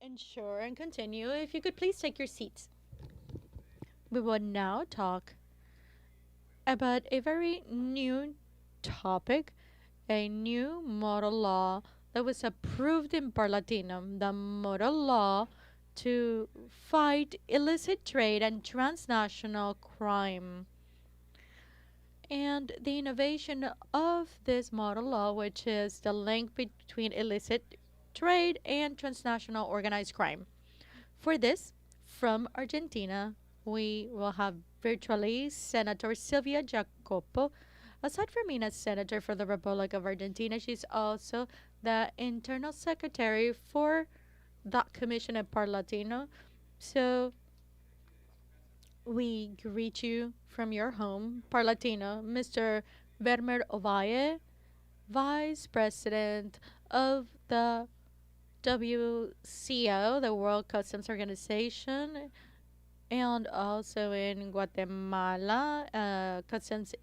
ensure and continue, if you could please take your seats. We will now talk about a very new topic, a new model law that was approved in Parlatino, the model law to fight illicit trade and transnational crime. And the innovation of this model law, which is the link between illicit trade and transnational organized crime. For this, from Argentina, we will have virtually Senator Silvia Giacoppo. Aside from being a senator for the Republic of Argentina, she's also the internal secretary for that commission at Parlatino. So we greet you from your home, Parlatino, Mr. Werner Ovalle, Vice President of the WCO, the World Customs Organization, and also in Guatemala, Customs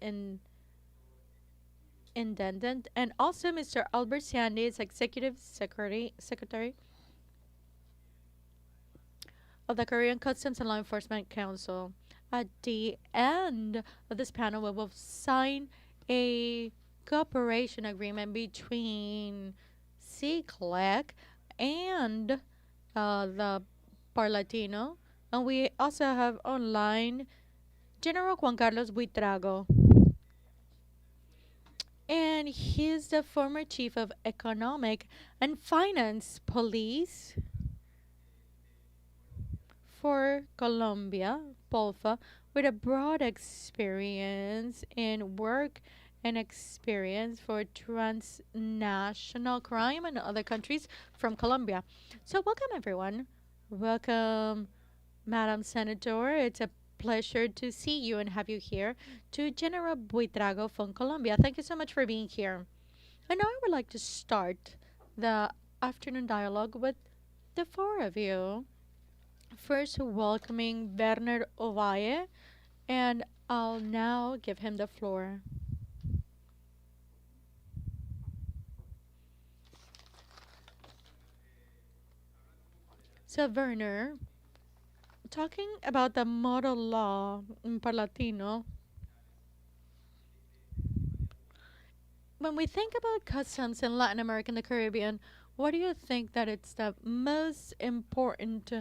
Intendant, and also Mr. Albert Sandy is Executive Secretary of the Korean Customs and Law Enforcement Council. At the end of this panel, we will sign a cooperation agreement between CCLEC and the Parlatino. And we also have online General Juan Carlos Buitrago. And he's the former chief of economic and finance police for Colombia, POLFA, with a broad experience in work and experience for transnational crime in other countries from Colombia. So, welcome everyone. Welcome, Madam Senator. It's a pleasure to see you and have you here, to General Buitrago from Colombia. Thank you so much for being here. And now I would like to start the afternoon dialogue with the four of you. First, welcoming Werner Ovalle, and I'll now give him the floor. So, Werner, talking about the model law in Parlatino, when we think about customs in Latin America and the Caribbean, what do you think that it's the most important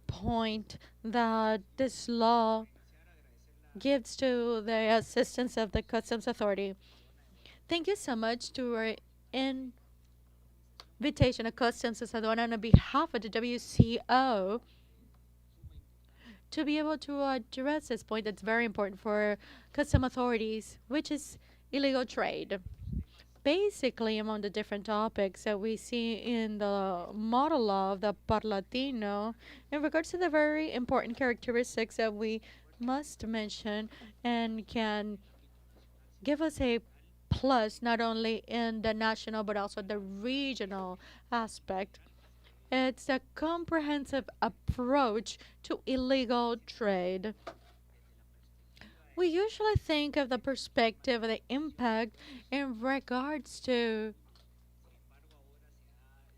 point that this law gives to the assistance of the Customs Authority? Thank you so much to our invitation of Customs Aduana on behalf of the WCO to be able to address this point that's very important for custom authorities, which is illegal trade. Basically, among the different topics that we see in the model law of the Parlatino, in regards to the very important characteristics that we must mention and can give us a plus not only in the national but also the regional aspect. It's a comprehensive approach to illegal trade. We usually think of the perspective of the impact in regards to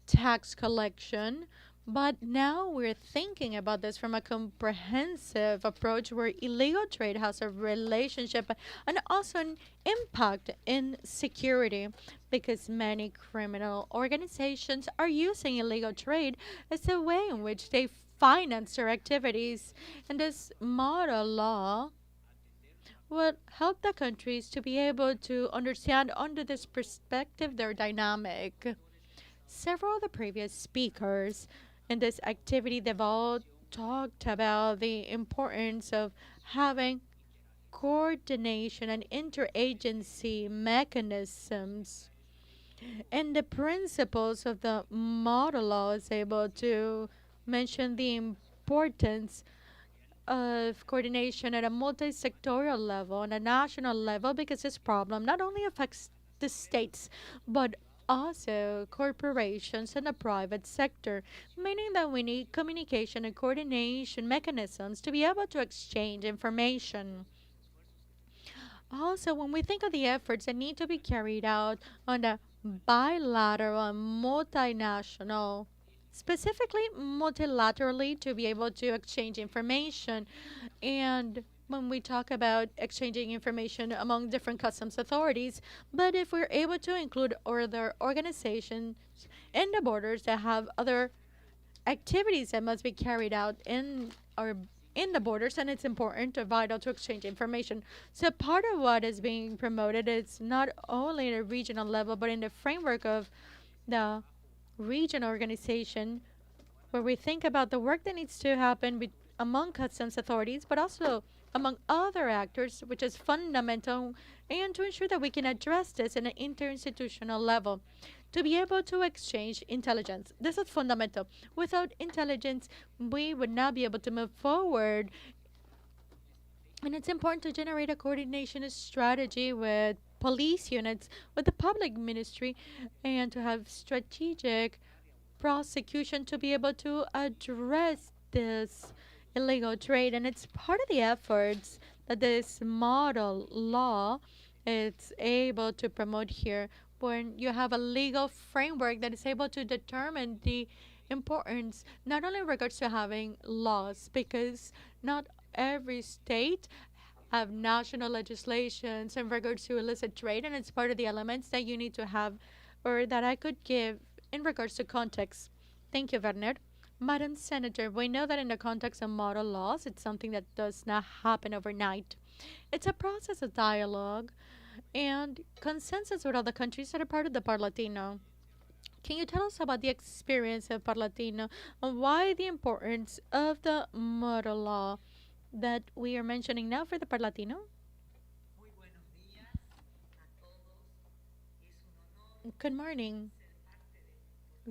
tax collection, but now we're thinking about this from a comprehensive approach where illegal trade has a relationship and also an impact in security because many criminal organizations are using illegal trade as a way in which they finance their activities. And this model law would help the countries to be able to understand under this perspective their dynamic. Several of the previous speakers in this activity, they've all talked about the importance of having coordination and interagency mechanisms. And the principles of the model law is able to mention the importance of coordination at a multi-sectorial level and a national level because this problem not only affects the states but also corporations and the private sector, meaning that we need communication and coordination mechanisms to be able to exchange information. Also, when we think of the efforts that need to be carried out on a bilateral and multinational specifically multilaterally to be able to exchange information. And when we talk about exchanging information among different customs authorities, but if we're able to include other organizations in the borders that have other activities that must be carried out in the borders, and it's important or vital to exchange information. So part of what is being promoted is not only at a regional level, but in the framework of the region organization, where we think about the work that needs to happen among customs authorities, but also among other actors, which is fundamental, and to ensure that we can address this in an interinstitutional level. To be able to exchange intelligence. This is fundamental. Without intelligence, we would not be able to move forward. And it's important to generate a coordination strategy with police units, with the public ministry, and to have strategic prosecution to be able to address this illegal trade. And it's part of the efforts that this model law is able to promote here, when you have a legal framework that is able to determine the importance, not only in regards to having laws, because not every state have national legislations in regards to illicit trade, and it's part of the elements that you need to have, or that I could give in regards to context. Thank you, Werner. Madam Senator, we know that in the context of model laws, it's something that does not happen overnight. It's a process of dialogue and consensus with other countries that are part of the Parlatino. Can you tell us about the experience of Parlatino and why the importance of the model law that we are mentioning now for the Parlatino? Good morning.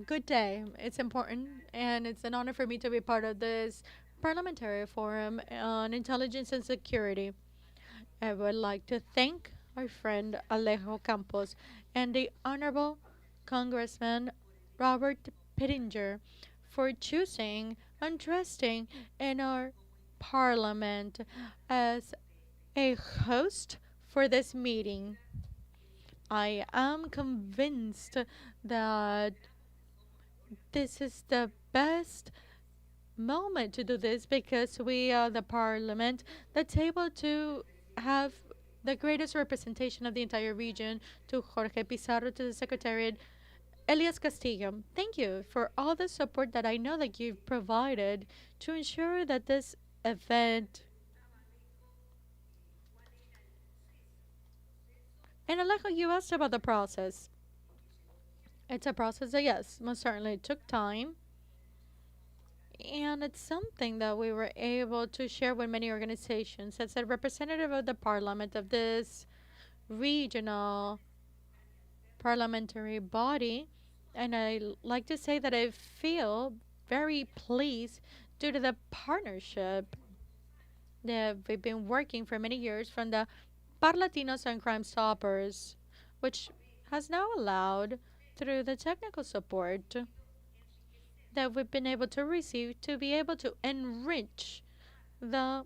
Good day. It's important, and it's an honor for me to be part of this parliamentary forum on intelligence and security. I would like to thank our friend Alejo Campos and the Honorable Congressman Robert Pittinger for choosing and trusting in our parliament as a host for this meeting. I am convinced that this is the best moment to do this, because we are the parliament that's able to have the greatest representation of the entire region, to Jorge Pizarro, to the Secretariat, Elias Castillo. Thank you for all the support that I know that you've provided to ensure that this event. And Alejo, you asked about the process. It's a process that, yes, most certainly took time. And it's something that we were able to share with many organizations. As a representative of the parliament, of this regional parliamentary body, and like to say that I feel very pleased due to the partnership that we've been working for many years from the Parlatinos and Crime Stoppers, which has now allowed, through the technical support that we've been able to receive, to be able to enrich the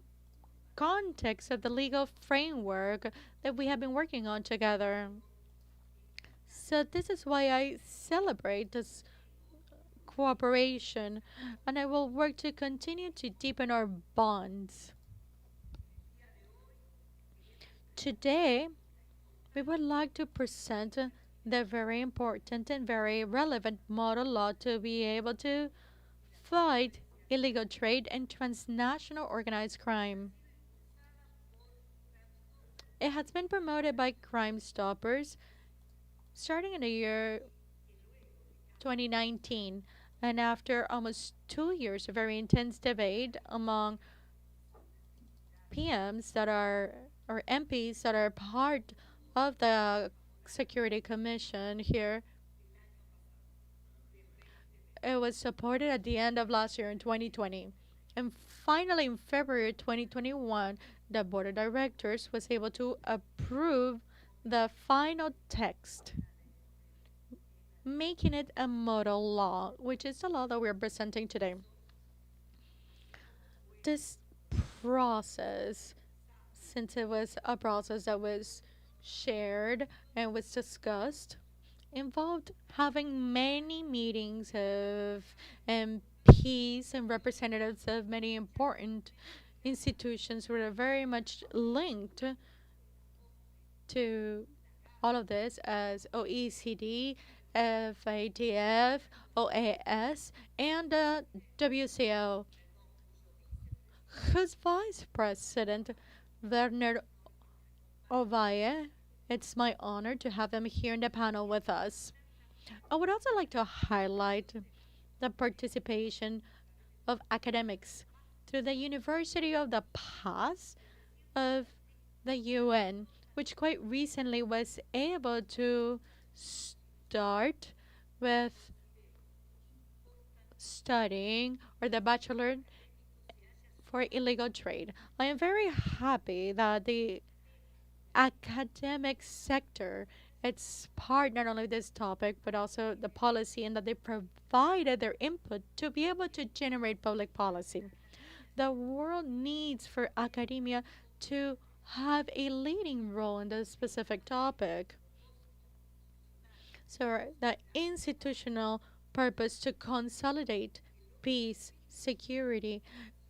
context of the legal framework that we have been working on together. So this is why I celebrate this cooperation, and I will work to continue to deepen our bonds. Today, we would like to present the very important and very relevant model law to be able to fight illegal trade and transnational organized crime. It has been promoted by Crime Stoppers starting in the year 2019, and after almost 2 years of very intense debate among PMs that are, or MPs that are part of the Security Commission here, it was supported at the end of last year in 2020. And finally, in February 2021, the Board of Directors was able to approve the final text, making it a model law, which is the law that we're presenting today. This process, since it was a process that was shared and was discussed, involved having many meetings of MPs and representatives of many important institutions who are very much linked to all of this as OECD, FATF, OAS, and WCO, whose vice president, Werner Ovalle, it's my honor to have him here in the panel with us. I would also like to highlight the participation of academics through the University of the Paz of the UN, which quite recently was able to start with studying or the bachelor for illegal trade. I am very happy that the academic sector it's part not only this topic but also the policy and that they provided their input to be able to generate public policy. The world needs for academia to have a leading role in this specific topic. So the institutional purpose to consolidate peace, security,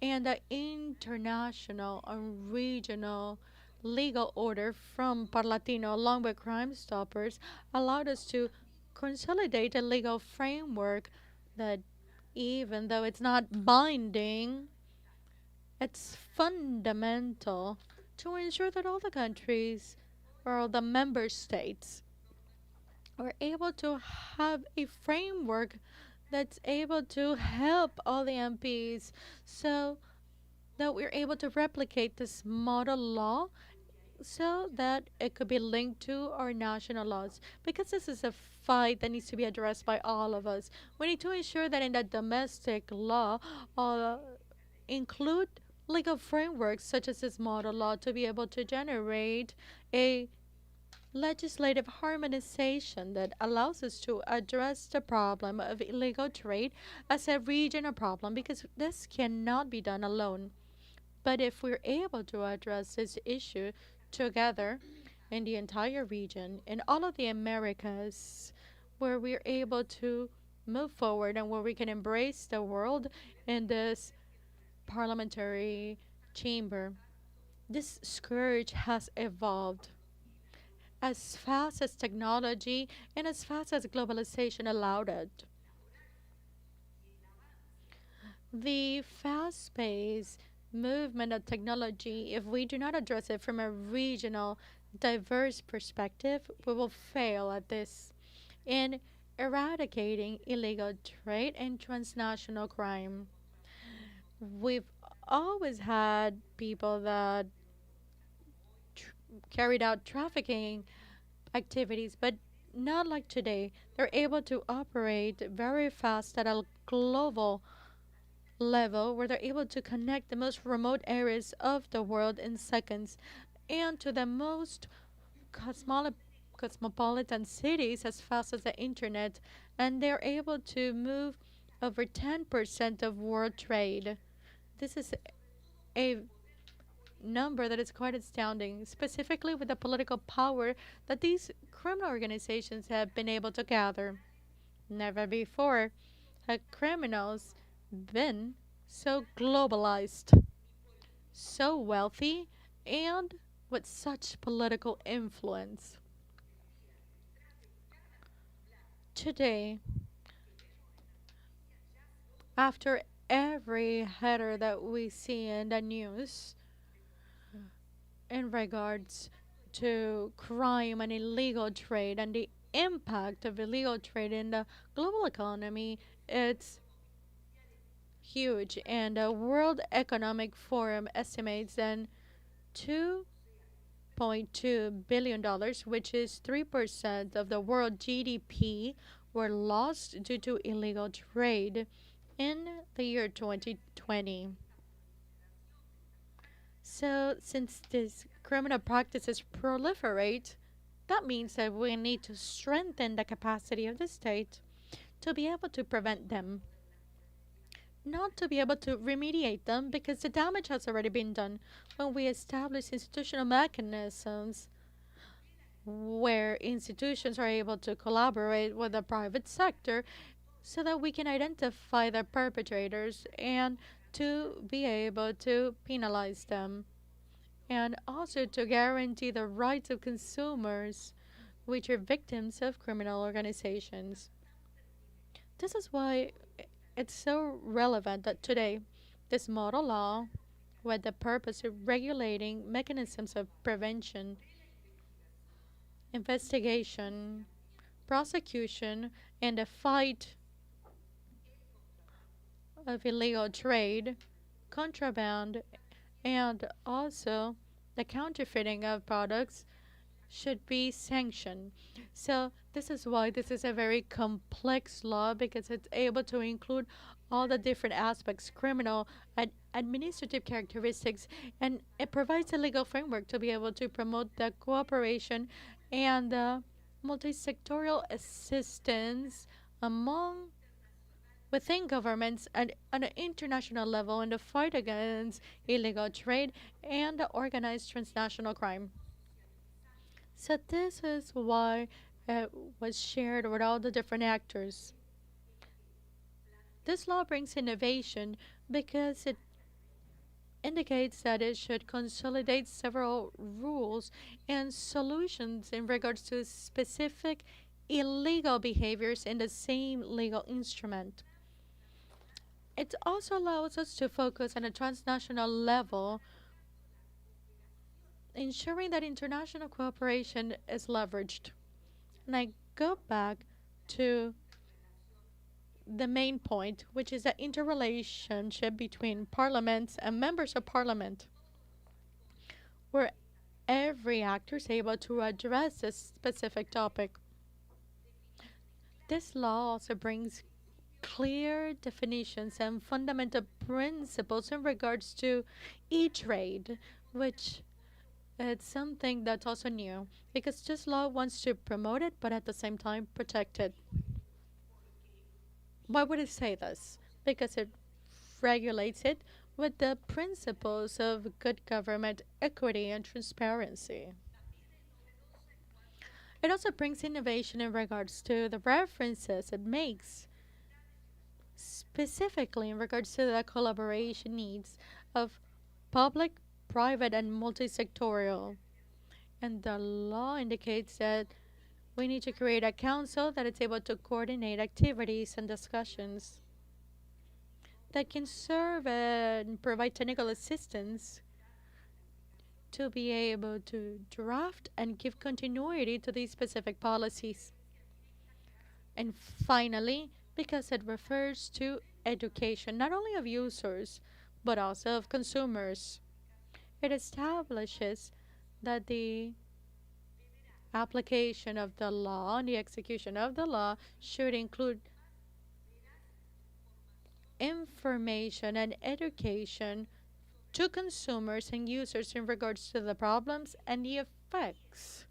and the international and regional legal order from Parlatino along with Crime Stoppers allowed us to consolidate a legal framework that even though it's not binding, it's fundamental to ensure that all the countries or all the member states are able to have a framework that's able to help all the MPs so that we're able to replicate this model law so that it could be linked to our national laws because this is a fight that needs to be addressed by all of us. We need to ensure that in the domestic law uh, include legal frameworks such as this model law to be able to generate a legislative harmonization that allows us to address the problem of illegal trade as a regional problem because this cannot be done alone. But if we're able to address this issue together in the entire region, in all of the Americas, where we're able to move forward and where we can embrace the world in this parliamentary chamber, this scourge has evolved as fast as technology and as fast as globalization allowed it. The fast paced movement of technology, if we do not address it from a regional, diverse perspective, we will fail at this in eradicating illegal trade and transnational crime. We've always had people that carried out trafficking activities, but not like today. They're able to operate very fast at a global level where they're able to connect the most remote areas of the world in seconds and to the most cosmolo- cosmopolitan cities as fast as the internet. And they're able to move over 10% of world trade. This is a number that is quite astounding, specifically with the political power that these criminal organizations have been able to gather. Never before have criminals been so globalized, so wealthy, and with such political influence. Today, after every header that we see in the news in regards to crime and illegal trade and the impact of illegal trade in the global economy, it's huge. And the World Economic Forum estimates that $2.2 billion, which is 3% of the world GDP, were lost due to illegal trade in the year 2020. So, since these criminal practices proliferate, that means that we need to strengthen the capacity of the state to be able to prevent them, not to be able to remediate them because the damage has already been done when we establish institutional mechanisms where institutions are able to collaborate with the private sector so that we can identify the perpetrators and to be able to penalize them, and also to guarantee the rights of consumers which are victims of criminal organizations. This is why it's so relevant that today this model law, with the purpose of regulating mechanisms of prevention, investigation, prosecution, and the fight of illegal trade, contraband, and also the counterfeiting of products, should be sanctioned. So this is why this is a very complex law, because it's able to include all the different aspects, criminal, administrative characteristics, and it provides a legal framework to be able to promote the cooperation and the multi-sectorial assistance among within governments and on an international level in the fight against illegal trade and the organized transnational crime. So this is why it was shared with all the different actors. This law brings innovation because it indicates that it should consolidate several rules and solutions in regards to specific illegal behaviors in the same legal instrument. It also allows us to focus on a transnational level, ensuring that international cooperation is leveraged. And I go back to the main point, which is the interrelationship between parliaments and members of parliament, where every actor is able to address a specific topic. This law also brings clear definitions and fundamental principles in regards to e-trade, which it's something that's also new because this law wants to promote it but at the same time protect it. Why would it say this? Because it regulates it with the principles of good government, equity, and transparency. It also brings innovation in regards to the references it makes, specifically in regards to the collaboration needs of public, private, and multi-sectorial. And the law indicates that we need to create a council that is able to coordinate activities and discussions that can serve and provide technical assistance to be able to draft and give continuity to these specific policies. And finally, because it refers to education not only of users but also of consumers, it establishes that the application of the law and the execution of the law should include information and education to consumers and users in regards to the problems and the effects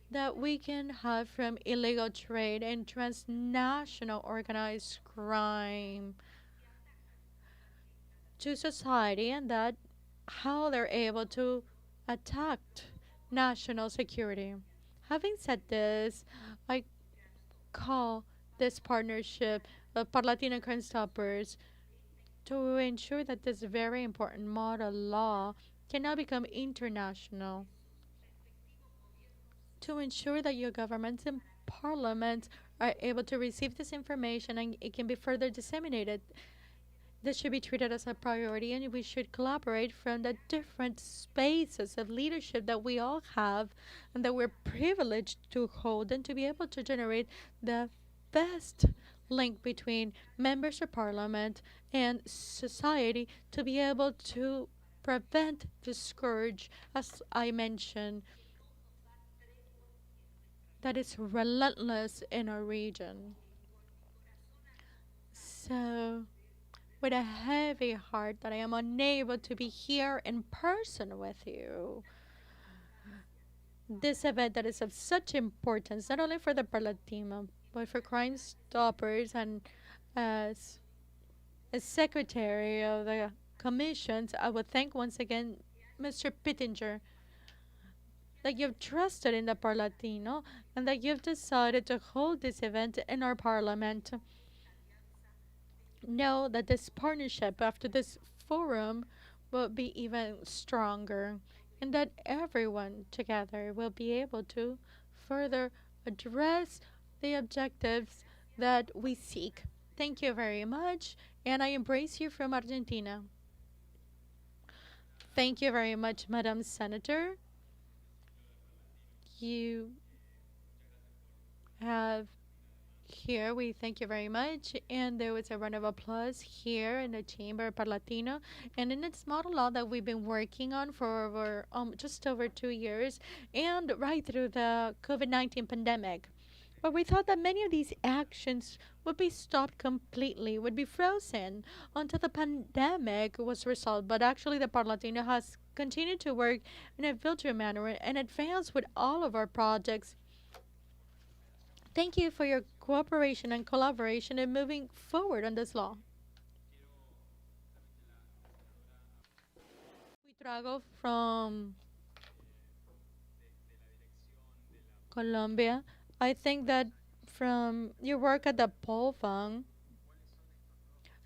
that we can have from illegal trade and transnational organized crime to society, and that how they're able to attack national security. Having said this, I call this partnership of Parlatino Crime Stoppers to ensure that this very important model law can now become international, to ensure that your governments and parliaments are able to receive this information and it can be further disseminated. This should be treated as a priority, and we should collaborate from the different spaces of leadership that we all have and that we're privileged to hold, and to be able to generate the best link between members of parliament and society to be able to prevent the scourge, as I mentioned, that is relentless in our region. So, with a heavy heart that I am unable to be here in person with you. This event that is of such importance, not only for the Parlatino, but for Crime Stoppers, and as secretary of the commissions, I would thank once again Mr. Pittinger, that you've trusted in the Parlatino and that you've decided to hold this event in our parliament. Know that this partnership after this forum will be even stronger and that everyone together will be able to further address the objectives that we seek. Thank you very much, and I embrace you from Argentina. Thank you very much, Madam Senator. You have here, we thank you very much. And there was a round of applause here in the Chamber Parlatino. And in its model law that we've been working on for over just over 2 years and right through the COVID-19 pandemic. But we thought that many of these actions would be stopped completely, would be frozen until the pandemic was resolved. But actually, the Parlatino has continued to work in a virtual manner and advance with all of our projects. Thank you for your cooperation and collaboration in moving forward on this law. Buitrago from Colombia. I think that from your work at the poll fund,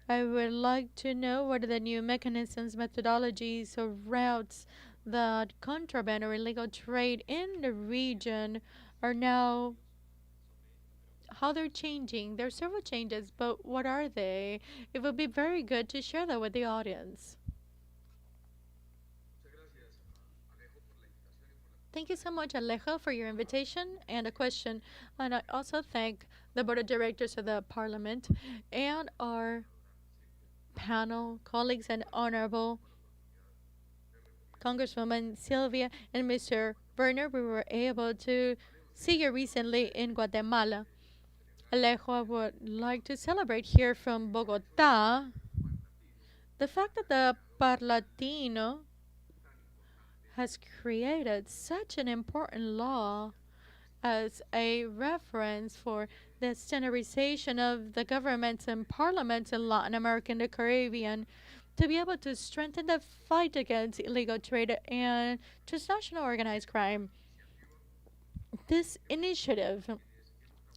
I would like to know what are the new mechanisms, methodologies, or routes that contraband or illegal trade in the region are now how they're changing. There are several changes, but what are they? It would be very good to share that with the audience. Thank you so much, Alejo, for your invitation and a question. And I also thank the Board of Directors of the Parliament and our panel colleagues and Honorable Congresswoman Silvia and Mr. Werner. We were able to see you recently in Guatemala. Alejo, I would like to celebrate here from Bogota the fact that the Parlatino has created such an important law as a reference for the standardization of the governments and parliaments in Latin America and the Caribbean to be able to strengthen the fight against illegal trade and transnational organized crime. This initiative,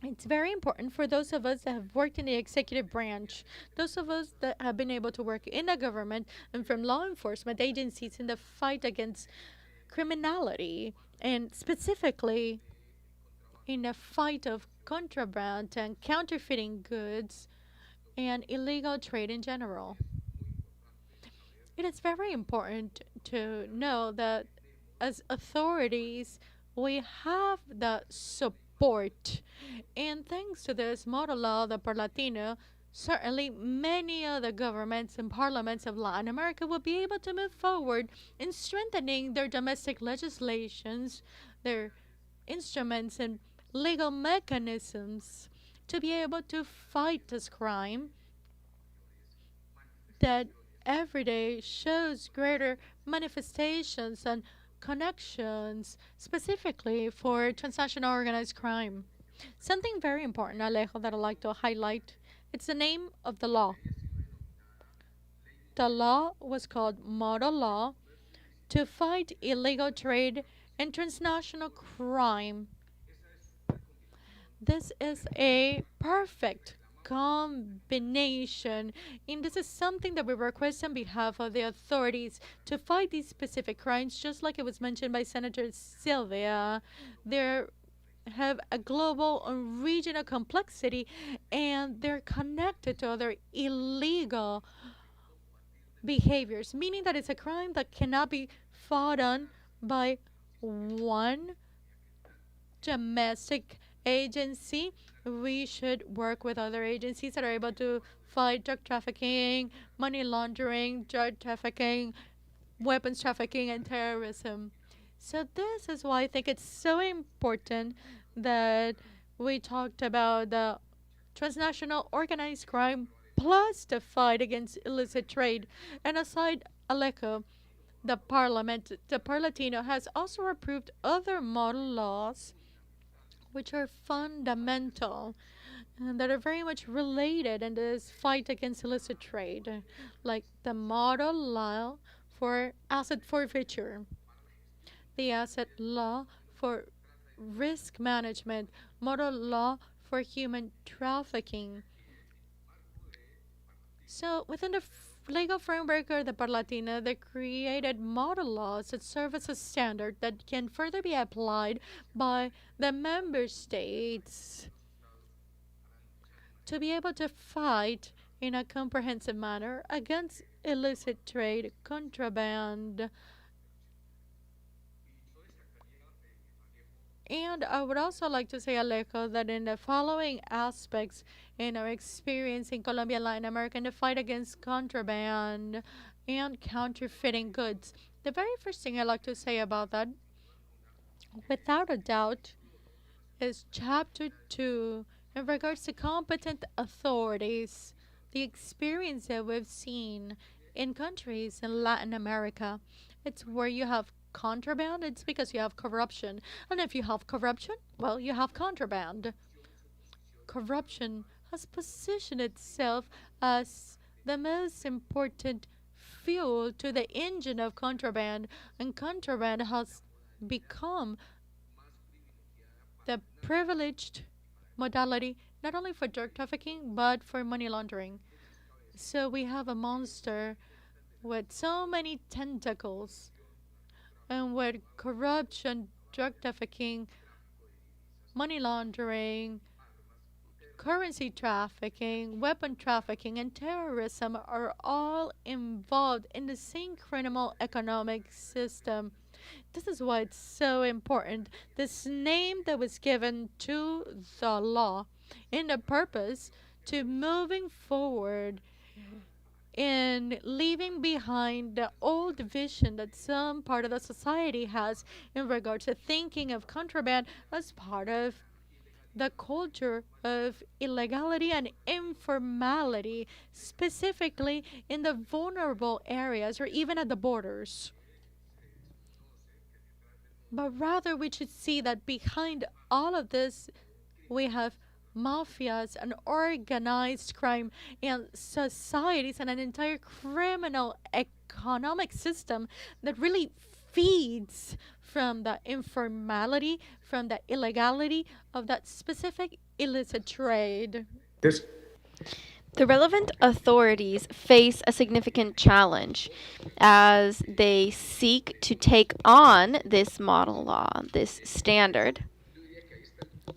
it's very important for those of us that have worked in the executive branch, those of us that have been able to work in the government and from law enforcement agencies in the fight against criminality, and specifically in the fight of contraband and counterfeiting goods and illegal trade in general. It is very important to know that as authorities, we have the support. And thanks to this model law, the Parlatino, certainly many other governments and parliaments of Latin America will be able to move forward in strengthening their domestic legislations, their instruments, and legal mechanisms to be able to fight this crime that every day shows greater manifestations and connections specifically for transnational organized crime. Something very important, Alejo, that I'd like to highlight. It's the name of the law. The law was called Model Law to fight illegal trade and transnational crime. This is a perfect combination, and this is something that we request on behalf of the authorities to fight these specific crimes, just like it was mentioned by Senator Silvia. There have a global and regional complexity, and they're connected to other illegal behaviors, meaning that it's a crime that cannot be fought on by one domestic agency. We should work with other agencies that are able to fight drug trafficking, money laundering, drug trafficking, weapons trafficking, and terrorism. So this is why I think it's so important that we talked about the transnational organized crime plus the fight against illicit trade. And aside Aleco, the Parlatino has also approved other model laws which are fundamental and that are very much related in this fight against illicit trade, like the model law for asset forfeiture, the asset law for risk management, model law for human trafficking. So, within the legal framework of the Parlatino, they created model laws that serve as a standard that can further be applied by the member states to be able to fight in a comprehensive manner against illicit trade, contraband. And I would also like to say, Alejo, that in the following aspects in our experience in Colombia and Latin America in the fight against contraband and counterfeiting goods, the very first thing I'd like to say about that, without a doubt, is Chapter 2 in regards to competent authorities. The experience that we've seen in countries in Latin America, it's where you have contraband, it's because you have corruption. And if you have corruption, well, you have contraband. Corruption has positioned itself as the most important fuel to the engine of contraband, and contraband has become the privileged modality not only for drug trafficking but for money laundering. So we have a monster with so many tentacles, and with corruption, drug trafficking, money laundering, currency trafficking, weapon trafficking, and terrorism are all involved in the same criminal economic system. This is why it's so important. This name that was given to the law in the purpose to moving forward and leaving behind the old vision that some part of the society has in regard to thinking of contraband as part of the culture of illegality and informality, specifically in the vulnerable areas or even at the borders. But rather, we should see that behind all of this, we have mafias and organized crime and societies and an entire criminal economic system that really feeds from the informality, from the illegality of that specific illicit trade. This The relevant authorities face a significant challenge as they seek to take on this model law, this standard.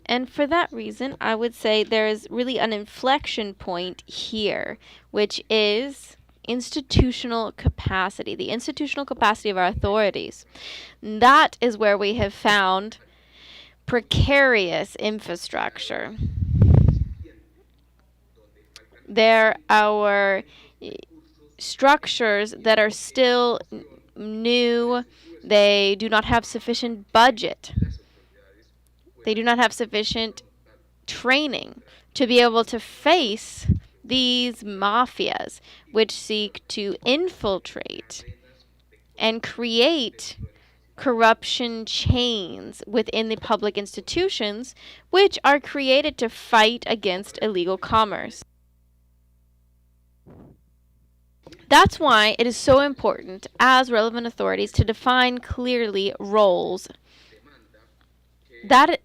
And for that reason, I would say there is really an inflection point here, which is institutional capacity, the institutional capacity of our authorities. That is where we have found precarious infrastructure. There are structures that are still new. They do not have sufficient budget. They do not have sufficient training to be able to face these mafias which seek to infiltrate and create corruption chains within the public institutions which are created to fight against illegal commerce. That's why it is so important as relevant authorities to define clearly roles. That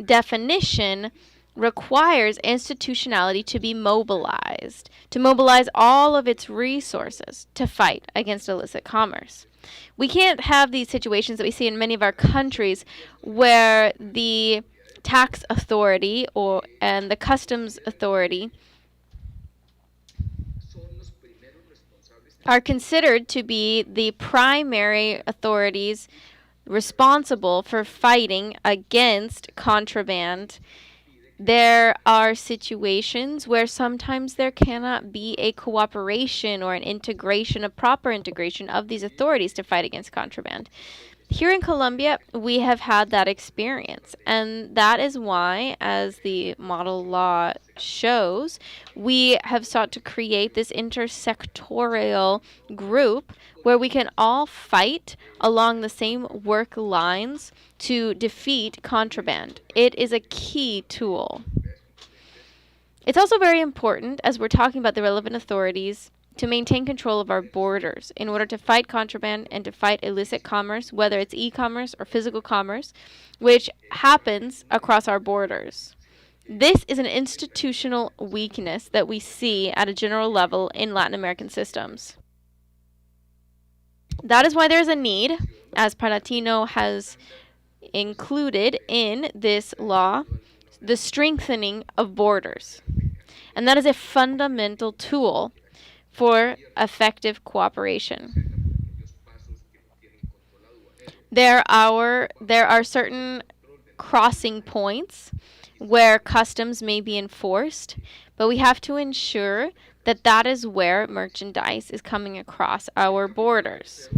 definition requires institutionality to be mobilized, to mobilize all of its resources to fight against illicit commerce. We can't have these situations that we see in many of our countries where the tax authority and the customs authority are considered to be the primary authorities responsible for fighting against contraband. There are situations where sometimes there cannot be a cooperation or an integration, a proper integration of these authorities to fight against contraband. Here in Colombia, we have had that experience, and that is why, as the model law shows, we have sought to create this intersectorial group where we can all fight along the same work lines to defeat contraband. It is a key tool. It's also very important, as we're talking about the relevant authorities, to maintain control of our borders in order to fight contraband and to fight illicit commerce, whether it's e-commerce or physical commerce, which happens across our borders. This is an institutional weakness that we see at a general level in Latin American systems. That is why there is a need, as Parlatino has included in this law, the strengthening of borders. And that is a fundamental tool for effective cooperation. There are certain crossing points where customs may be enforced, but we have to ensure that that is where merchandise is coming across our borders.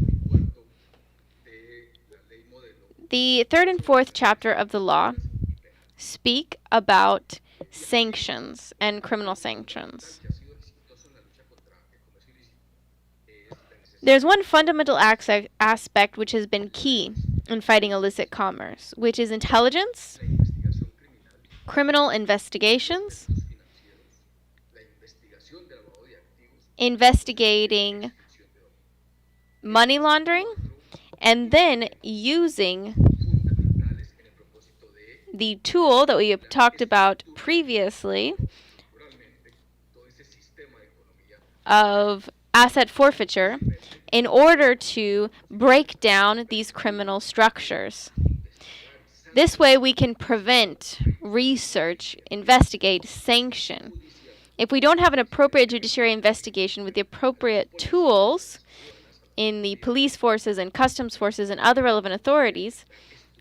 The third and fourth chapter of the law speak about sanctions and criminal sanctions. There's one fundamental aspect which has been key in fighting illicit commerce, which is intelligence, criminal investigations, investigating money laundering, and then using the tool that we have talked about previously of asset forfeiture in order to break down these criminal structures. This way we can prevent, research, investigate, sanction. If we don't have an appropriate judiciary investigation with the appropriate tools in the police forces and customs forces and other relevant authorities,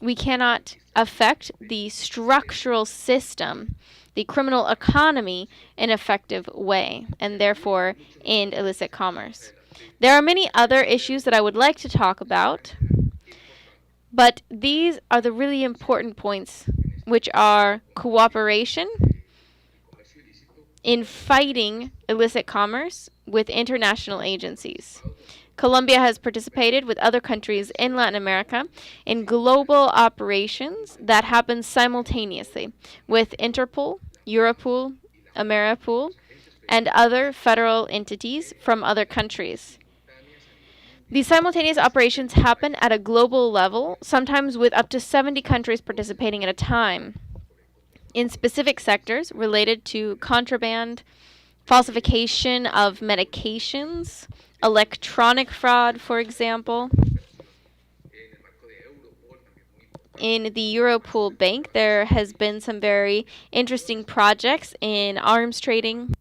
we cannot affect the structural system, the criminal economy, in an effective way, and therefore end illicit commerce. There are many other issues that I would like to talk about, but these are the really important points, which are cooperation in fighting illicit commerce with international agencies. Colombia has participated with other countries in Latin America in global operations that happen simultaneously with Interpol, Europol, Ameripol, and other federal entities from other countries. These simultaneous operations happen at a global level, sometimes with up to 70 countries participating at a time, in specific sectors related to contraband, falsification of medications, electronic fraud, for example. In the Europol Bank, there has been some very interesting projects in arms trading,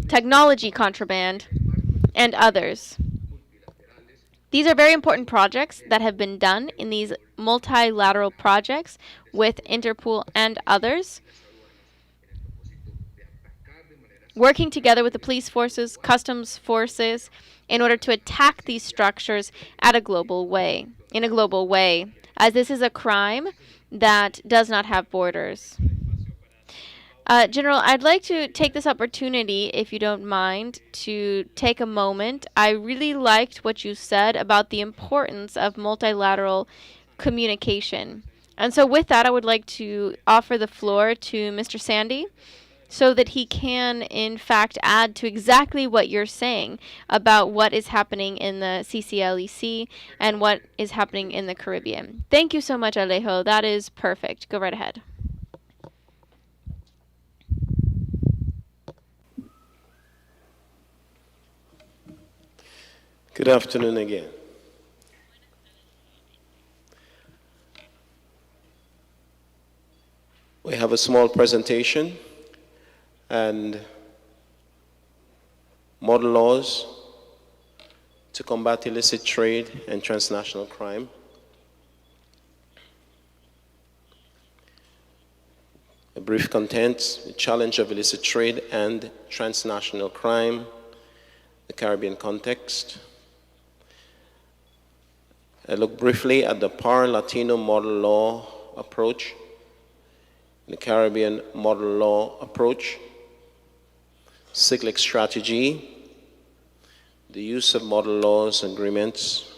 technology contraband, and others. These are very important projects that have been done in these multilateral projects with Interpol and others, working together with the police forces, customs forces, in order to attack these structures in a global way, as this is a crime that does not have borders. General, I'd like to take this opportunity, if you don't mind, to take a moment. I really liked what you said about the importance of multilateral communication. And so with that, I would like to offer the floor to Mr. Sandy, so that he can, in fact, add to exactly what you're saying about what is happening in the CCLEC and what is happening in the Caribbean. Thank you so much, Alejo. That is perfect. Go right ahead. Good afternoon again. We have a small presentation and model laws to combat illicit trade and transnational crime. A brief content, the challenge of illicit trade and transnational crime, the Caribbean context. I look briefly at the Parlatino model law approach, the Caribbean model law approach, cyclic strategy, the use of model laws agreements,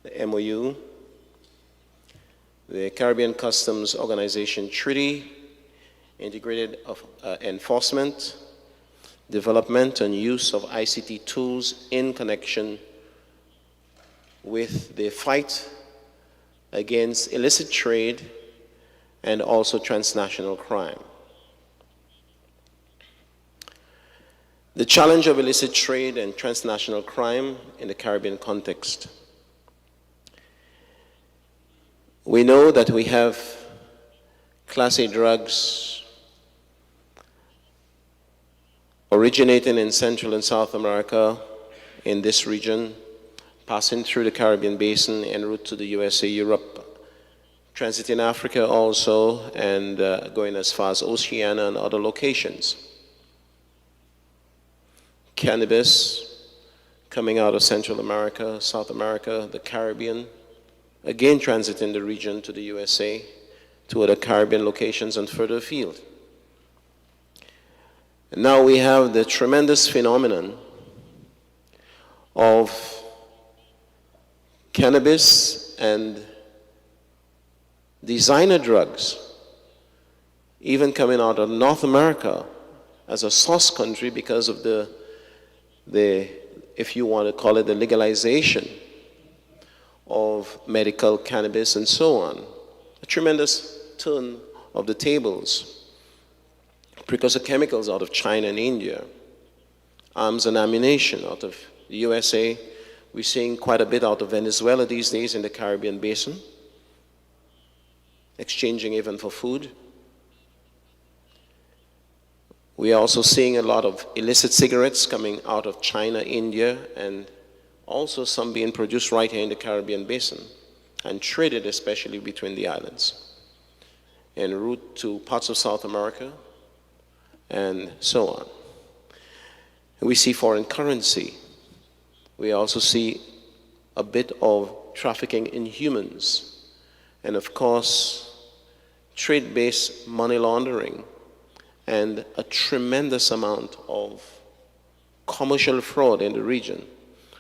the MOU, the Caribbean Customs Organization Treaty, integrated enforcement, development and use of ICT tools in connection with the fight against illicit trade and also transnational crime. The challenge of illicit trade and transnational crime in the Caribbean context. We know that we have Class A drugs originating in Central and South America in this region, passing through the Caribbean basin en route to the USA, Europe, transit in Africa also, and going as far as Oceania and other locations. Cannabis coming out of Central America, South America, the Caribbean, again transiting the region to the USA, to other Caribbean locations and further afield. And now we have the tremendous phenomenon of cannabis and designer drugs even coming out of North America as a source country because of the if you want to call it, the legalization of medical cannabis and so on. A tremendous turn of the tables. Precursor chemicals out of China and India. Arms and ammunition out of the USA. We're seeing quite a bit out of Venezuela these days in the Caribbean basin. Exchanging even for food. We are also seeing a lot of illicit cigarettes coming out of China, India, and also some being produced right here in the Caribbean basin and traded especially between the islands en route to parts of South America and so on. We see foreign currency. We also see a bit of trafficking in humans and of course trade-based money laundering and a tremendous amount of commercial fraud in the region.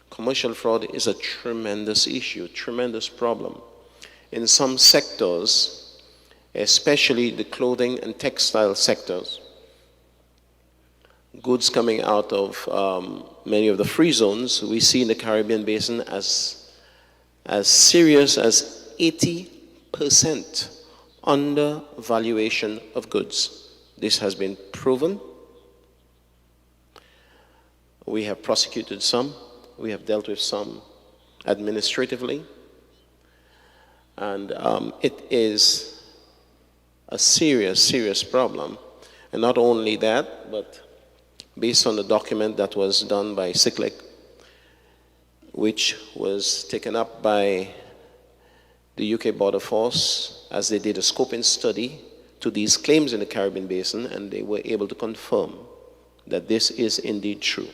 Commercial fraud is a tremendous issue, tremendous problem. In some sectors, especially the clothing and textile sectors, goods coming out of many of the free zones, we see in the Caribbean basin as serious as 80% undervaluation of goods. This has been proven. We have prosecuted some. We have dealt with some administratively. And it is a serious, serious problem. And not only that, but based on the document that was done by CICLIC, which was taken up by the UK Border Force as they did a scoping study to these claims in the Caribbean basin, and they were able to confirm that this is indeed true.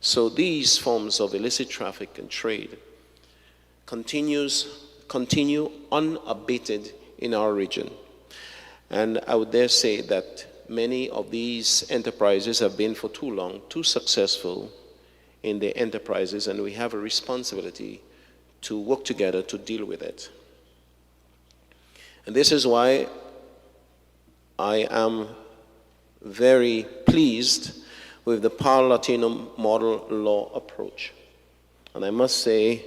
So these forms of illicit traffic and trade continue unabated in our region. And I would dare say that many of these enterprises have been for too long, too successful in their enterprises, and we have a responsibility to work together to deal with it. And this is why I am very pleased with the Parlatino model law approach. And I must say,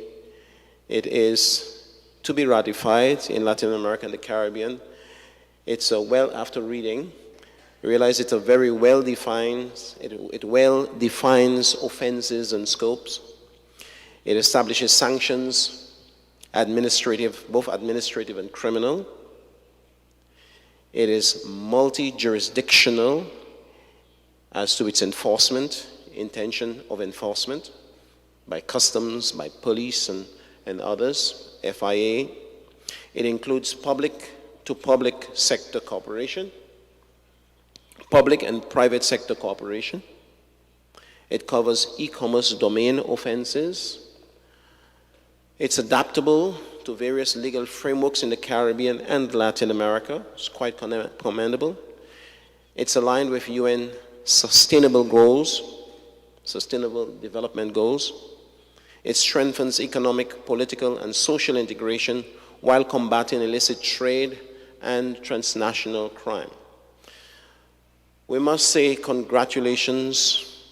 it is to be ratified in Latin America and the Caribbean. It's after reading, I realize it's a very well-defined, it well defines offenses and scopes. It establishes sanctions, both administrative and criminal. It is multi-jurisdictional as to its enforcement, intention of enforcement by customs, by police and others, FIA. It includes public-to-public sector cooperation, public and private sector cooperation. It covers e-commerce domain offenses. It's adaptable to various legal frameworks in the Caribbean and Latin America. It's quite commendable. It's aligned with UN sustainable goals, sustainable development goals. It strengthens economic, political, and social integration while combating illicit trade and transnational crime. We must say congratulations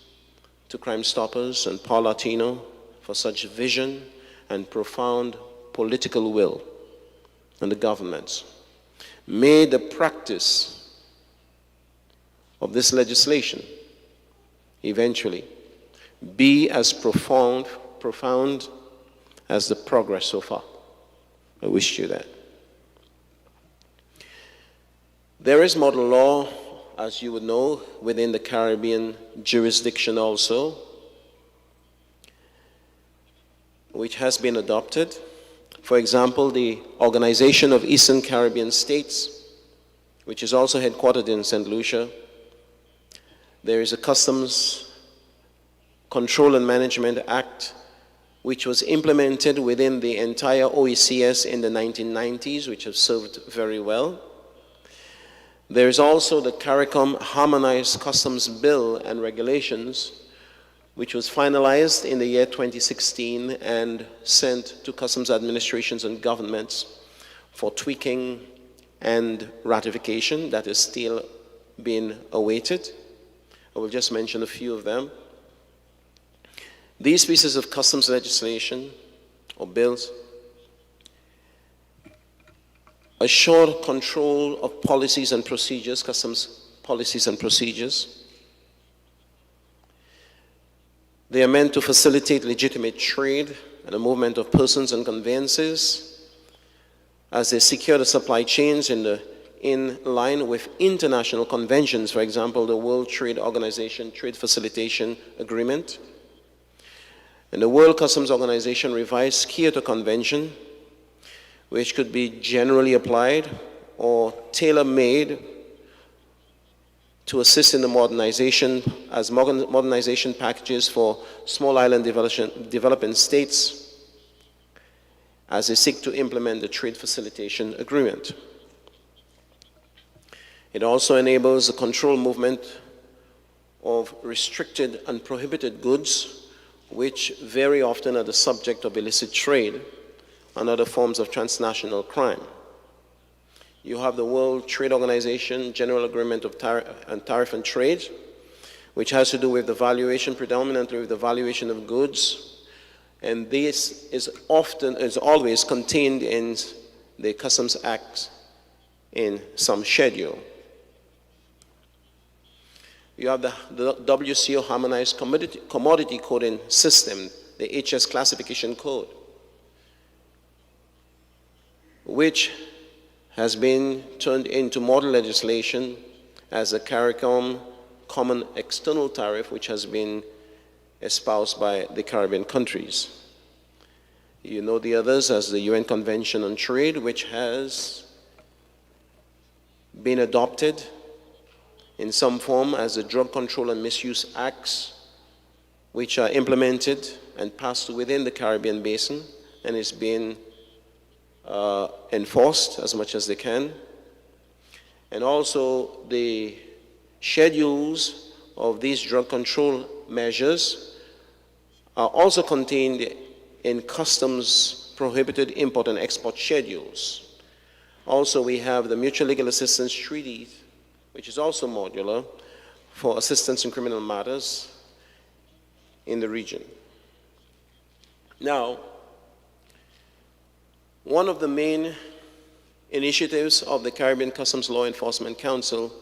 to Crime Stoppers and Parlatino for such vision and profound political will in the governments. May the practice of this legislation eventually be as profound as the progress so far. I wish you that. There is model law, as you would know, within the Caribbean jurisdiction also, which has been adopted. For example, the Organization of Eastern Caribbean States, which is also headquartered in St. Lucia. There is a Customs Control and Management Act, which was implemented within the entire OECS in the 1990s, which has served very well. There is also the CARICOM Harmonized Customs Bill and Regulations, which was finalized in the year 2016 and sent to customs administrations and governments for tweaking and ratification. That is still being awaited. I will just mention a few of them. These pieces of customs legislation or bills assure control of policies and procedures, customs policies and procedures. They are meant to facilitate legitimate trade and the movement of persons and conveyances as they secure the supply chains in line with international conventions, for example, the World Trade Organization Trade Facilitation Agreement and the World Customs Organization Revised Kyoto Convention, which could be generally applied or tailor-made to assist in the modernization as modernization packages for small island developing states as they seek to implement the Trade Facilitation Agreement. It also enables the control movement of restricted and prohibited goods, which very often are the subject of illicit trade and other forms of transnational crime. You have the World Trade Organization General Agreement of Tariff and Trade, which has to do with the valuation, predominantly with the valuation of goods. And this is always contained in the Customs Act in some schedule. You have the WCO Harmonized Commodity Coding System, the HS Classification Code, which has been turned into model legislation as a CARICOM Common External Tariff, which has been espoused by the Caribbean countries. You know the others as the UN Convention on Trade, which has been adopted in some form as the Drug Control and Misuse Acts, which are implemented and passed within the Caribbean Basin and is being enforced as much as they can. And also the schedules of these drug control measures are also contained in customs prohibited import and export schedules. Also, we have the Mutual Legal Assistance Treaty, which is also modular for assistance in criminal matters in the region. Now, one of the main initiatives of the Caribbean Customs Law Enforcement Council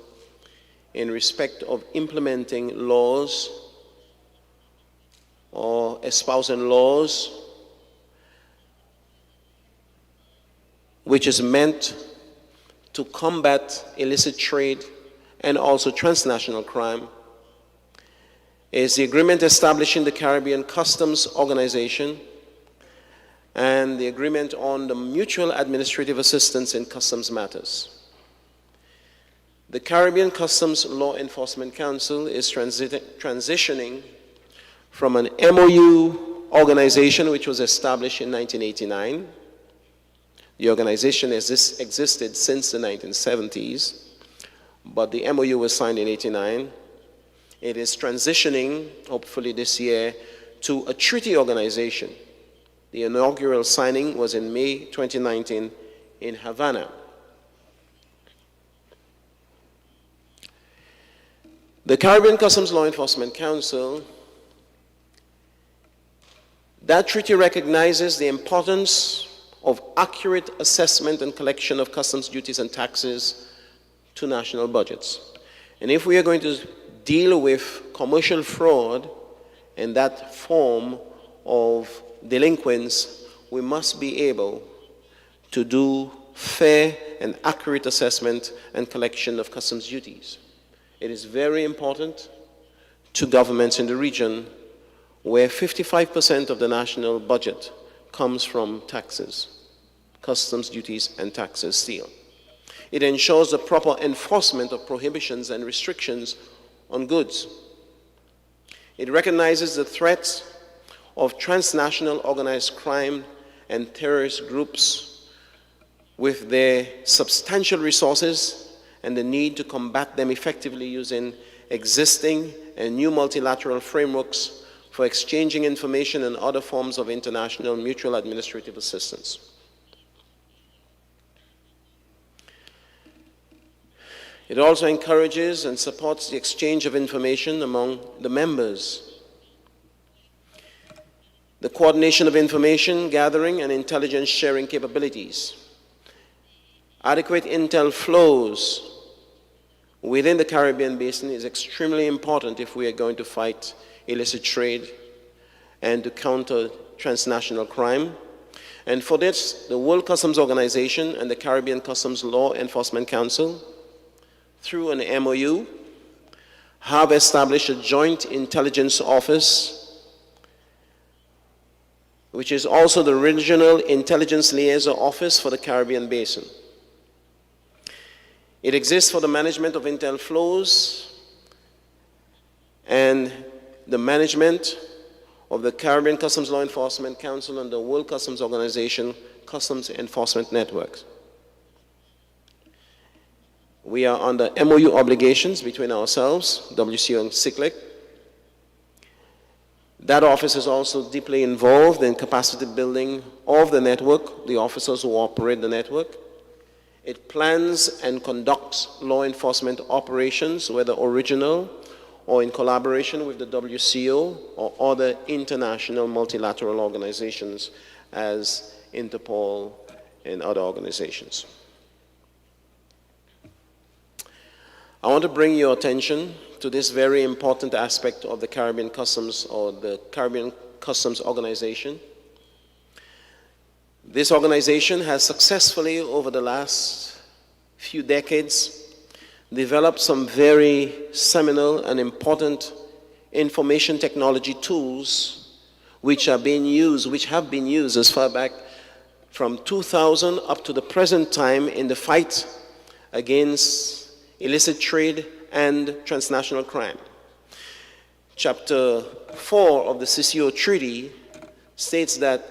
in respect of implementing laws or espousing laws which is meant to combat illicit trade and also transnational crime is the agreement establishing the Caribbean Customs Organization and the agreement on the mutual administrative assistance in customs matters. The Caribbean Customs Law Enforcement Council is transitioning from an MOU organization which was established in 1989. The organization has existed since the 1970s, but the MOU was signed in 1989. It is transitioning, hopefully this year, to a treaty organization. The inaugural signing was in May 2019 in Havana. The Caribbean Customs Law Enforcement Council, that treaty recognizes the importance of accurate assessment and collection of customs duties and taxes to national budgets. And if we are going to deal with commercial fraud and that form of delinquents, we must be able to do fair and accurate assessment and collection of customs duties. It is very important to governments in the region where 55% of the national budget comes from taxes, customs duties and taxes still. It ensures the proper enforcement of prohibitions and restrictions on goods. It recognizes the threats of transnational organized crime and terrorist groups with their substantial resources and the need to combat them effectively using existing and new multilateral frameworks for exchanging information and other forms of international mutual administrative assistance. It also encourages and supports the exchange of information among the members, the coordination of information gathering and intelligence sharing capabilities. Adequate intel flows within the Caribbean basin is extremely important if we are going to fight illicit trade and to counter transnational crime. And for this, the World Customs Organization and the Caribbean Customs Law Enforcement Council, through an MOU, have established a joint intelligence office, which is also the regional intelligence liaison office for the Caribbean basin. It exists for the management of intel flows and the management of the Caribbean Customs Law Enforcement Council and the World Customs Organization Customs Enforcement Networks. We are under MOU obligations between ourselves, WCO and CICLEC. That office is also deeply involved in capacity building of the network, the officers who operate the network. It plans and conducts law enforcement operations, whether original or in collaboration with the WCO or other international multilateral organizations as Interpol and other organizations. I want to bring your attention to this very important aspect of the Caribbean Customs or the Caribbean Customs Organization. This organization has successfully, over the last few decades, developed some very seminal and important information technology tools which have been used as far back from 2000 up to the present time in the fight against illicit trade and transnational crime. Chapter 4 of the CCO Treaty states that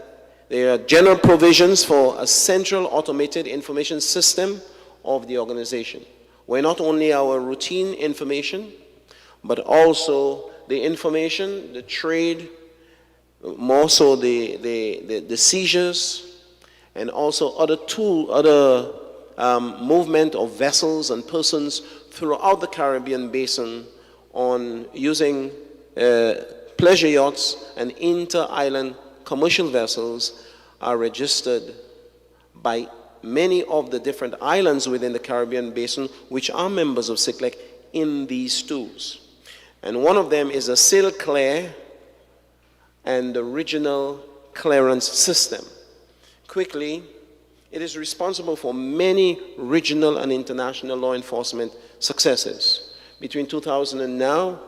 there are general provisions for a central automated information system of the organization, where not only our routine information, but also the information, the trade, more so the seizures, and also other movement of vessels and persons throughout the Caribbean basin on using pleasure yachts and inter-island commercial vessels are registered by many of the different islands within the Caribbean basin which are members of CICLEC in these tools. And one of them is a sail clear and the regional clearance system. Quickly, it is responsible for many regional and international law enforcement successes. Between 2000 and now,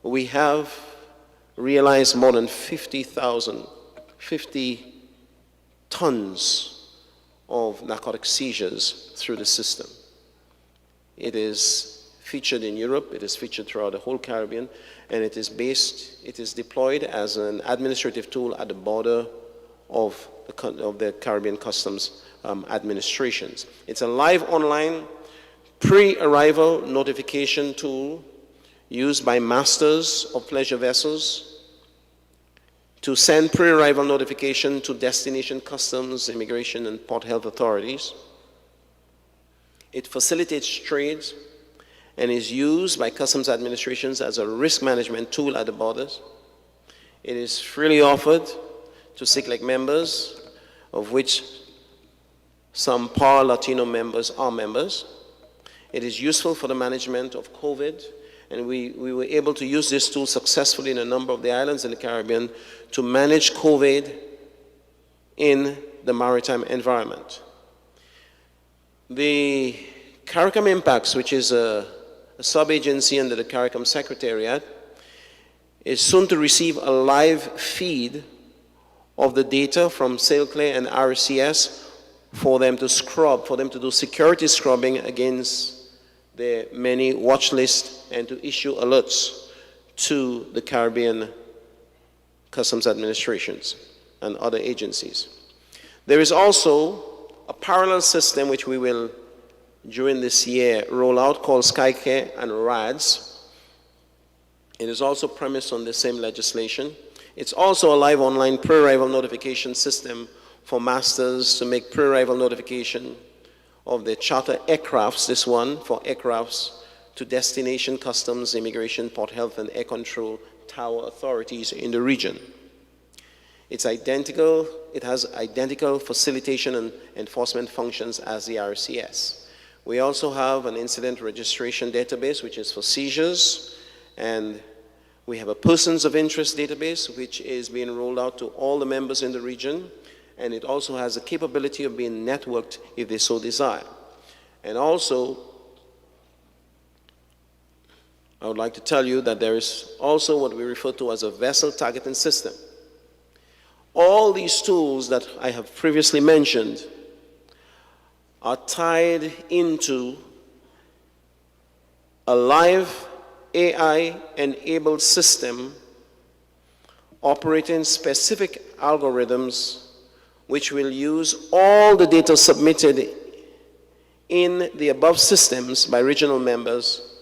we have realized more than 50 tons of narcotic seizures through the system. It is featured in Europe, it is featured throughout the whole Caribbean, and it is deployed as an administrative tool at the border of the Caribbean Customs administrations. It's a live online pre-arrival notification tool used by masters of pleasure vessels to send pre-arrival notification to destination customs, immigration, and port health authorities. It facilitates trades and is used by customs administrations as a risk management tool at the borders. It is freely offered to SICLEC members, of which some Parlatino members are members. It is useful for the management of COVID, and we were able to use this tool successfully in a number of the islands in the Caribbean to manage COVID in the maritime environment. The CARICOM Impacts, which is a sub-agency under the CARICOM Secretariat, is soon to receive a live feed of the data from SailClear and RCS for them to scrub, for them to do security scrubbing against the many watch lists and to issue alerts to the Caribbean customs administrations and other agencies. There is also a parallel system which we will, during this year, roll out called SkyCare and RADS. It is also premised on the same legislation. It's also a live online pre-arrival notification system for masters to make pre-arrival notification of the charter aircrafts, this one for aircrafts to destination customs, immigration, port health, and air control tower authorities in the region. It's identical, it has identical facilitation and enforcement functions as the RCS. We also have an incident registration database, which is for seizures, and we have a persons of interest database, which is being rolled out to all the members in the region, and it also has the capability of being networked if they so desire. And also, I would like to tell you that there is also what we refer to as a vessel targeting system. All these tools that I have previously mentioned are tied into a live AI-enabled system operating specific algorithms which will use all the data submitted in the above systems by regional members,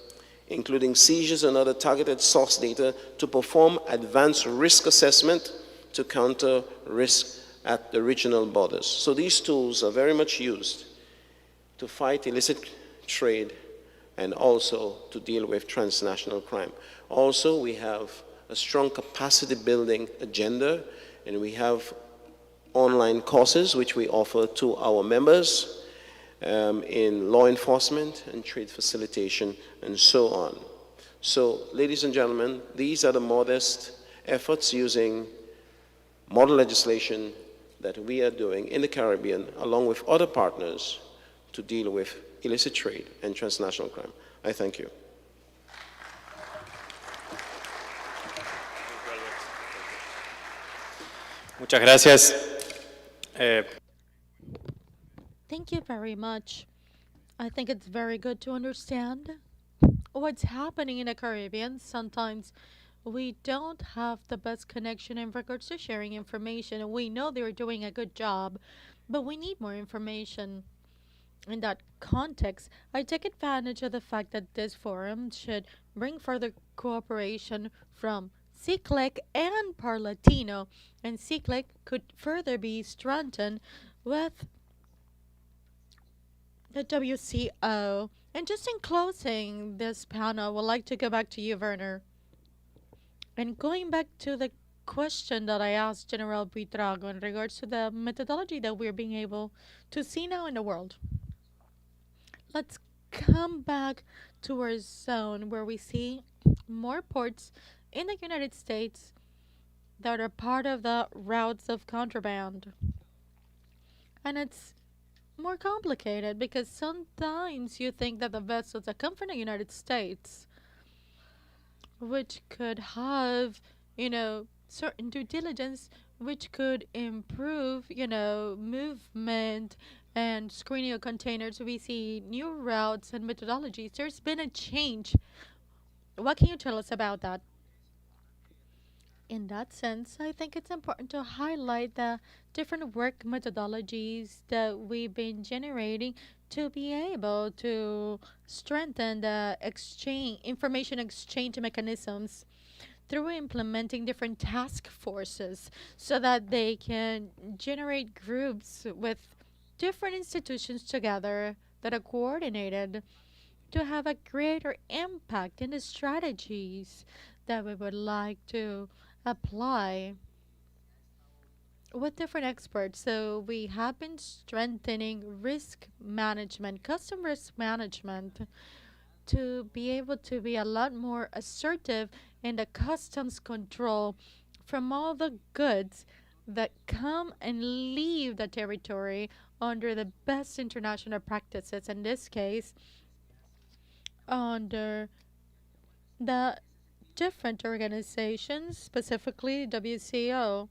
including seizures and other targeted source data, to perform advanced risk assessment to counter risk at the regional borders. So these tools are very much used to fight illicit trade and also to deal with transnational crime. Also, we have a strong capacity building agenda, and we have online courses which we offer to our members in law enforcement and trade facilitation and so on. So, ladies and gentlemen, these are the modest efforts using model legislation that we are doing in the Caribbean along with other partners to deal with illicit trade and transnational crime. I thank you. Muchas gracias. Thank you very much. I think it's very good to understand what's happening in the Caribbean. Sometimes we don't have the best connection in regards to sharing information. We know they're doing a good job, but we need more information. In that context, I take advantage of the fact that this forum should bring further cooperation from SICLEC and Parlatino, and SICLEC could further be strengthened with the WCO. And just in closing this panel, I would like to go back to you, Werner. And going back to the question that I asked General Buitrago in regards to the methodology that we're being able to see now in the world. Let's come back to our zone where we see more ports in the United States that are part of the routes of contraband. And it's more complicated because sometimes you think that the vessels that come from the United States, which could have, certain due diligence, which could improve, movement and screening of containers. We see new routes and methodologies. There's been a change. What can you tell us about that? In that sense, I think it's important to highlight the different work methodologies that we've been generating to be able to strengthen the information exchange mechanisms through implementing different task forces so that they can generate groups with different institutions together that are coordinated to have a greater impact in the strategies that we would like to apply with different experts. So we have been strengthening risk management, custom risk management, to be able to be a lot more assertive in the customs control from all the goods that come and leave the territory under the best international practices, in this case, under the different organizations, specifically WCO.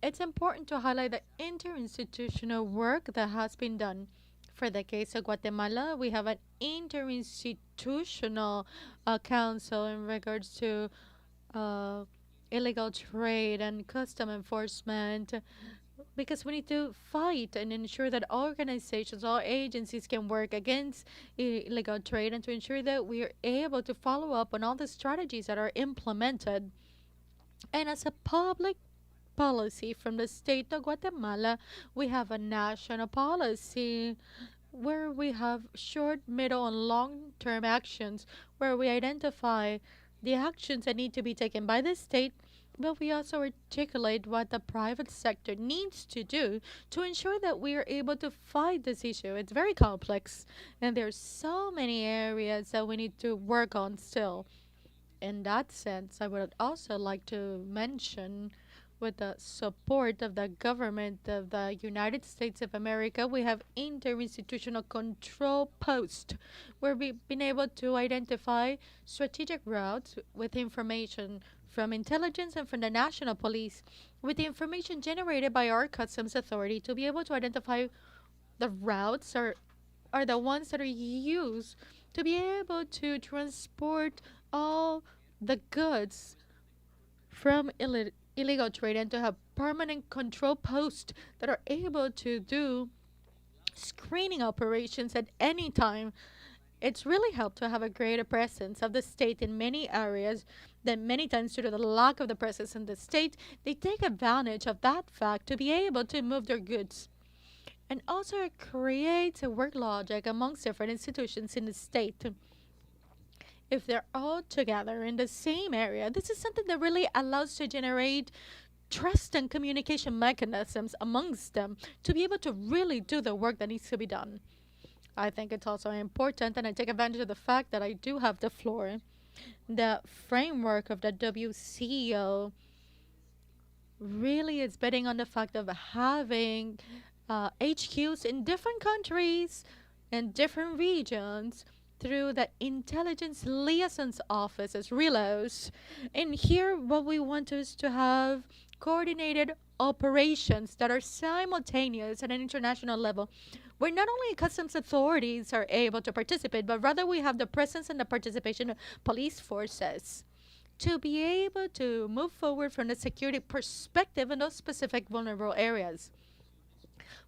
It's important to highlight the interinstitutional work that has been done. For the case of Guatemala, we have an interinstitutional council in regards to uh, illegal trade and custom enforcement, because we need to fight and ensure that all organizations, all agencies can work against illegal trade, and to ensure that we are able to follow up on all the strategies that are implemented. And as a public policy from the state of Guatemala, we have a national policy where we have short, middle, and long term actions where we identify the actions that need to be taken by the state, but we also articulate what the private sector needs to do to ensure that we are able to fight this issue. It's very complex, and there's so many areas that we need to work on still. In that sense, I would also like to mention, with the support of the government of the United States of America, we have interinstitutional control post where we've been able to identify strategic routes with information from intelligence and from the national police, with the information generated by our customs authority to be able to identify the routes are the ones that are used to be able to transport all the goods from illegal trade, and to have permanent control posts that are able to do screening operations at any time. It's really helped to have a greater presence of the state in many areas that many times, due to the lack of the presence in the state, they take advantage of that fact to be able to move their goods. And also it creates a work logic amongst different institutions in the state. If they're all together in the same area, this is something that really allows to generate trust and communication mechanisms amongst them to be able to really do the work that needs to be done. I think it's also important, and I take advantage of the fact that I do have the floor. The framework of the WCO really is betting on the fact of having HQs in different countries and different regions through the Intelligence Liaisons Offices, RELOs. And here, what we want is to have coordinated operations that are simultaneous at an international level, where not only customs authorities are able to participate, but rather we have the presence and the participation of police forces to be able to move forward from the security perspective in those specific vulnerable areas.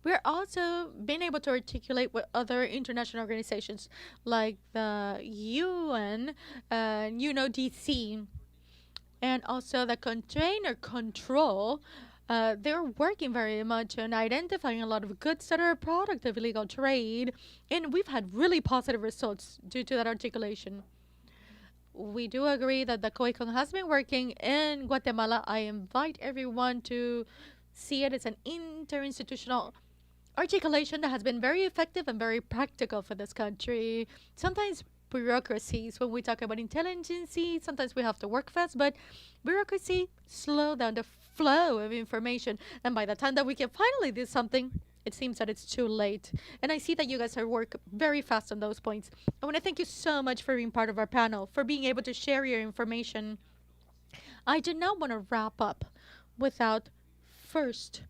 We're also being able to articulate with other international organizations like the UN and DC, and also the container control. They're working very much on identifying a lot of goods that are a product of illegal trade, and we've had really positive results due to that articulation. We do agree that the COICON has been working in Guatemala. I invite everyone to see it as an interinstitutional articulation that has been very effective and very practical for this country. Sometimes bureaucracies, when we talk about intelligence, sometimes we have to work fast, but bureaucracy slow down the flow of information. And by the time that we can finally do something, it seems that it's too late. And I see that you guys are work very fast on those points. I want to thank you so much for being part of our panel, for being able to share your information. I do not want to wrap up without first,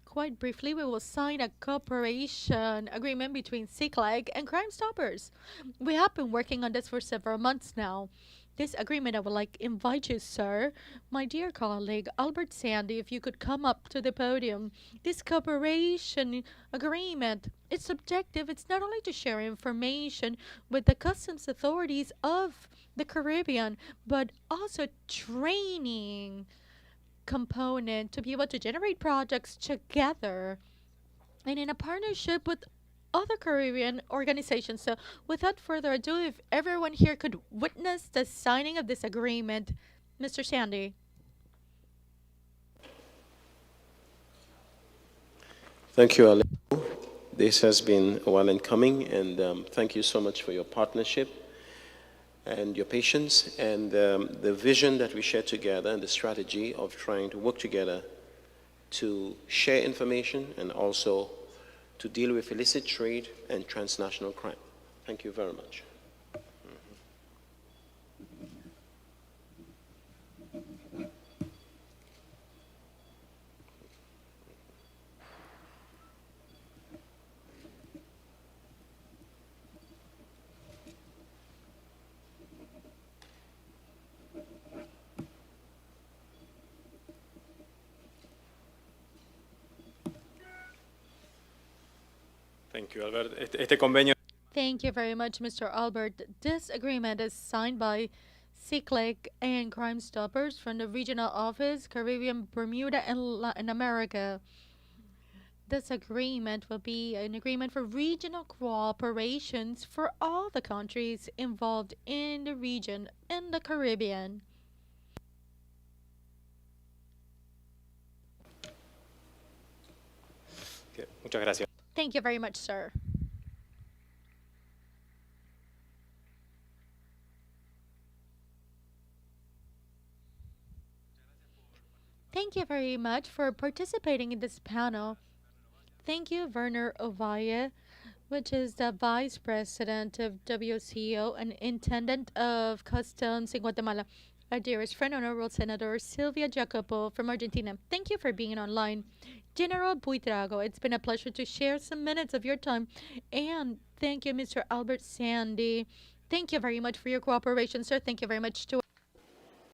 quite briefly, we will sign a cooperation agreement between CICLAG and Crime Stoppers. We have been working on this for several months now. This agreement, I would like to invite you, sir, my dear colleague, Albert Sandy, if you could come up to the podium. This cooperation agreement, its objective, it's not only to share information with the customs authorities of the Caribbean, but also training component to be able to generate projects together and in a partnership with other Caribbean organizations. So, without further ado, if everyone here could witness the signing of this agreement, Mr. Sandy. Thank you, Ale. This has been a while in coming, and thank you so much for your partnership and your patience and the vision that we share together and the strategy of trying to work together to share information and also to deal with illicit trade and transnational crime. Thank you very much. Thank you, Albert. Este convenio Thank you very much, Mr. Albert. This agreement is signed by CICLIC and Crime Stoppers from the Regional Office, Caribbean, Bermuda, and Latin America. This agreement will be an agreement for regional cooperations for all the countries involved in the region in the Caribbean. Muchas gracias. Thank you very much, sir. Thank you very much for participating in this panel. Thank you, Werner Ovalle, which is the Vice President of WCO and Intendant of Customs in Guatemala. Our dearest friend, Honorable Senator Silvia Giacoppo from Argentina. Thank you for being online. General Buitrago, it's been a pleasure to share some minutes of your time. And thank you, Mr. Albert Sandy. Thank you very much for your cooperation, sir. Thank you very much to